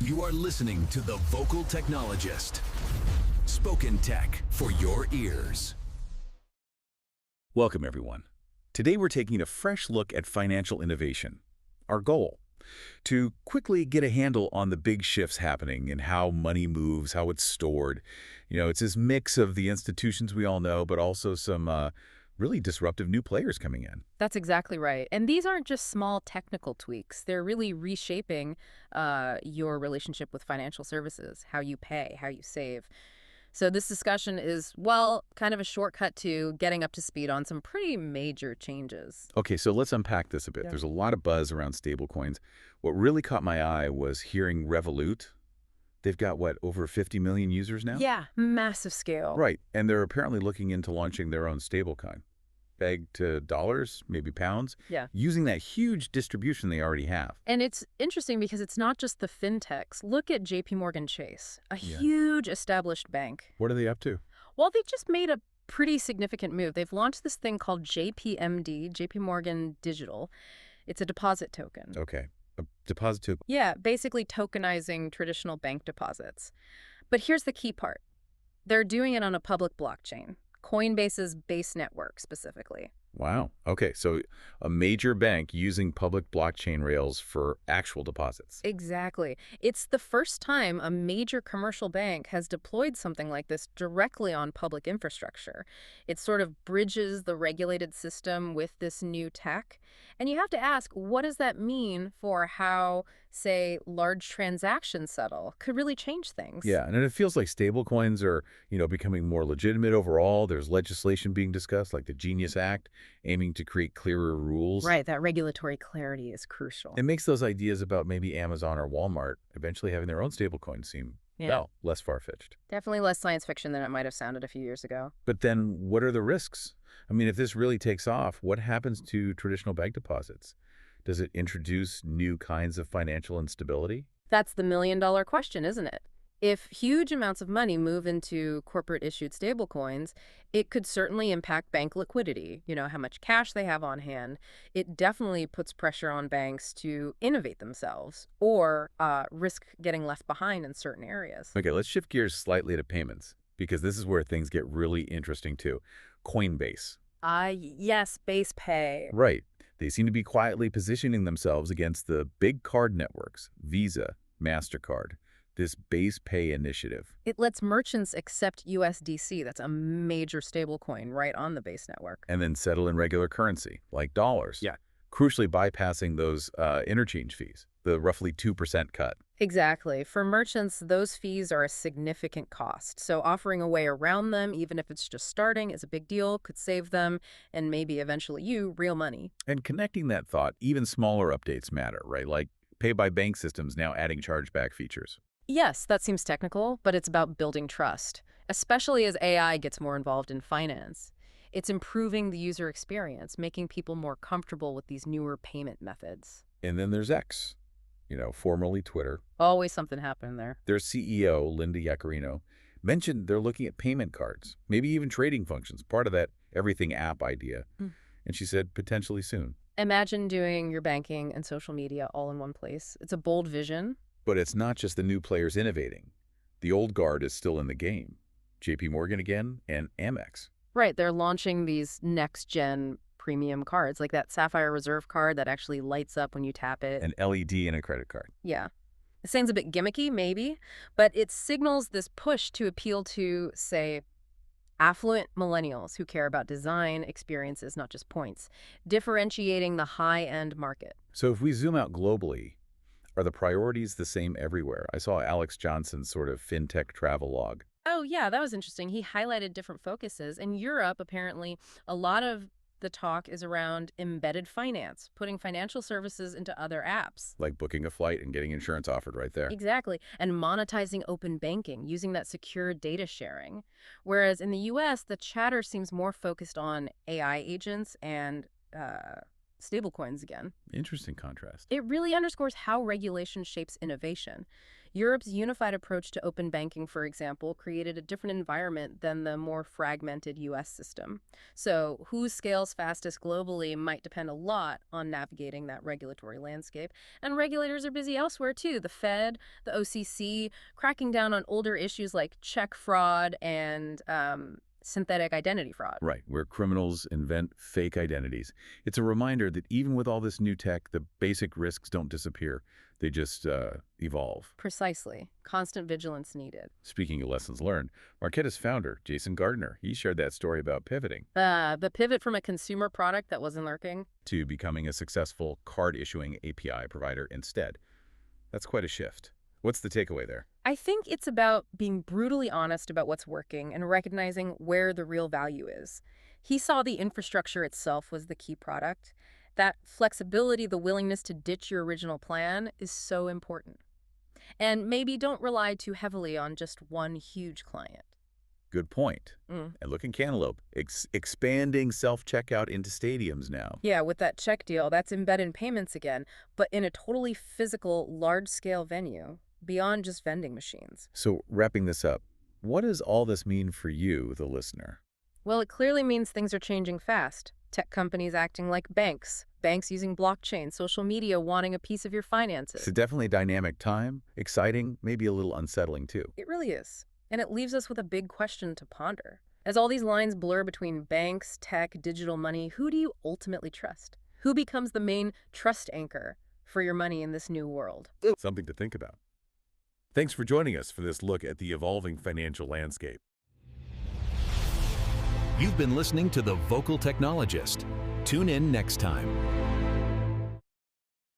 You are listening to The Vocal Technologist. Spoken tech for your ears. Welcome, everyone. Today we're taking a fresh look at financial innovation. Our goal? To quickly get a handle on the big shifts happening and how money moves, how it's stored. It's this mix of the institutions we all know, but also some really disruptive new players coming in. That's exactly right. And these aren't just small technical tweaks. They're really reshaping your relationship with financial services, how you pay, how you save. So this discussion is, well, kind of a shortcut to getting up to speed on some pretty major changes. Okay, so let's unpack this a bit. Yeah. There's a lot of buzz around stablecoins. What really caught my eye was hearing Revolut. They've got, what, over 50 million users now? Yeah, massive scale. Right, and they're apparently looking into launching their own stablecoin. Pegged to dollars, maybe pounds, Yeah. using that huge distribution they already have. And it's interesting because it's not just the fintechs. Look at JP Chase, a Yeah. huge established bank. What are they up to? Well, they just made a pretty significant move. They've launched this thing called JPMD, JP Morgan Digital. It's a deposit token. Okay, a deposit token. Yeah, basically tokenizing traditional bank deposits. But here's the key part. They're doing it on a public blockchain, Coinbase's Base network specifically. Wow. Okay, so a major bank using public blockchain rails for actual deposits. Exactly. It's the first time a major commercial bank has deployed something like this directly on public infrastructure. It sort of bridges the regulated system with this new tech. And you have to ask, what does that mean for how, say, large transactions settle? Could really change things. Yeah, and it feels like stablecoins are, becoming more legitimate overall. There's legislation being discussed, like the Genius Act, aiming to create clearer rules. Right, that regulatory clarity is crucial. It makes those ideas about maybe Amazon or Walmart eventually having their own stablecoin seem, well, less far-fetched. Definitely less science fiction than it might have sounded a few years ago. But then what are the risks? I mean, if this really takes off, what happens to traditional bank deposits? Does it introduce new kinds of financial instability? That's the million-dollar question, isn't it? If huge amounts of money move into corporate-issued stablecoins, it could certainly impact bank liquidity, how much cash they have on hand. It definitely puts pressure on banks to innovate themselves or risk getting left behind in certain areas. Okay, let's shift gears slightly to payments, because this is where things get really interesting too. Coinbase. Yes, Base Pay. Right. They seem to be quietly positioning themselves against the big card networks, Visa, MasterCard. This Base Pay initiative. It lets merchants accept USDC, that's a major stablecoin, right on the Base network. And then settle in regular currency, like dollars. Yeah. Crucially bypassing those interchange fees, the roughly 2% cut. Exactly. For merchants, those fees are a significant cost. So offering a way around them, even if it's just starting, is a big deal, could save them, and maybe eventually you, real money. And connecting that thought, even smaller updates matter, right? Like pay-by-bank systems now adding chargeback features. Yes, that seems technical, but it's about building trust, especially as AI gets more involved in finance. It's improving the user experience, making people more comfortable with these newer payment methods. And then there's X, formerly Twitter. Always something happening there. Their CEO, Linda Yaccarino, mentioned they're looking at payment cards, maybe even trading functions, part of that everything app idea. And she said potentially soon. Imagine doing your banking and social media all in one place. It's a bold vision. But it's not just the new players innovating. The old guard is still in the game. JP Morgan again and Amex. Right, they're launching these next-gen premium cards, like that Sapphire Reserve card that actually lights up when you tap it. An LED and a credit card. Yeah. It sounds a bit gimmicky, maybe, but it signals this push to appeal to, say, affluent millennials who care about design, experiences, not just points, differentiating the high-end market. So if we zoom out globally, are the priorities the same everywhere? I saw Alex Johnson's sort of fintech travel log. Oh, yeah, that was interesting. He highlighted different focuses. In Europe, apparently, a lot of the talk is around embedded finance, putting financial services into other apps. Like booking a flight and getting insurance offered right there. Exactly. And monetizing open banking, using that secure data sharing. Whereas in the US, the chatter seems more focused on AI agents and stablecoins again. Interesting contrast. It really underscores how regulation shapes innovation. Europe's unified approach to open banking, for example, created a different environment than the more fragmented U.S. system. So who scales fastest globally might depend a lot on navigating that regulatory landscape. And regulators are busy elsewhere, too. The Fed, the OCC, cracking down on older issues like check fraud and synthetic identity fraud. Right, where criminals invent fake identities. It's a reminder that even with all this new tech, the basic risks don't disappear. They just evolve. Precisely. Constant vigilance needed. Speaking of lessons learned, Marqeta's founder, Jason Gardner, he shared that story about pivoting The pivot from a consumer product that wasn't lurking. to becoming a successful card-issuing API provider instead. That's quite a shift. What's the takeaway there? I think it's about being brutally honest about what's working and recognizing where the real value is. He saw the infrastructure itself was the key product. That flexibility, the willingness to ditch your original plan is so important. And maybe don't rely too heavily on just one huge client. Good point. And look at Cantaloupe, expanding self-checkout into stadiums now. Yeah, with that Cheq deal, that's embedded payments again, but in a totally physical, large-scale venue, beyond just vending machines. So wrapping this up, what does all this mean for you, the listener? Well, it clearly means things are changing fast. Tech companies acting like banks using blockchain, social media wanting a piece of your finances. It's definitely a dynamic time, exciting, maybe a little unsettling too. It really is. And it leaves us with a big question to ponder. As all these lines blur between banks, tech, digital money, who do you ultimately trust? Who becomes the main trust anchor for your money in this new world? Something to think about. Thanks for joining us for this look at the evolving financial landscape. You've been listening to The Vocal Technologist. Tune in next time.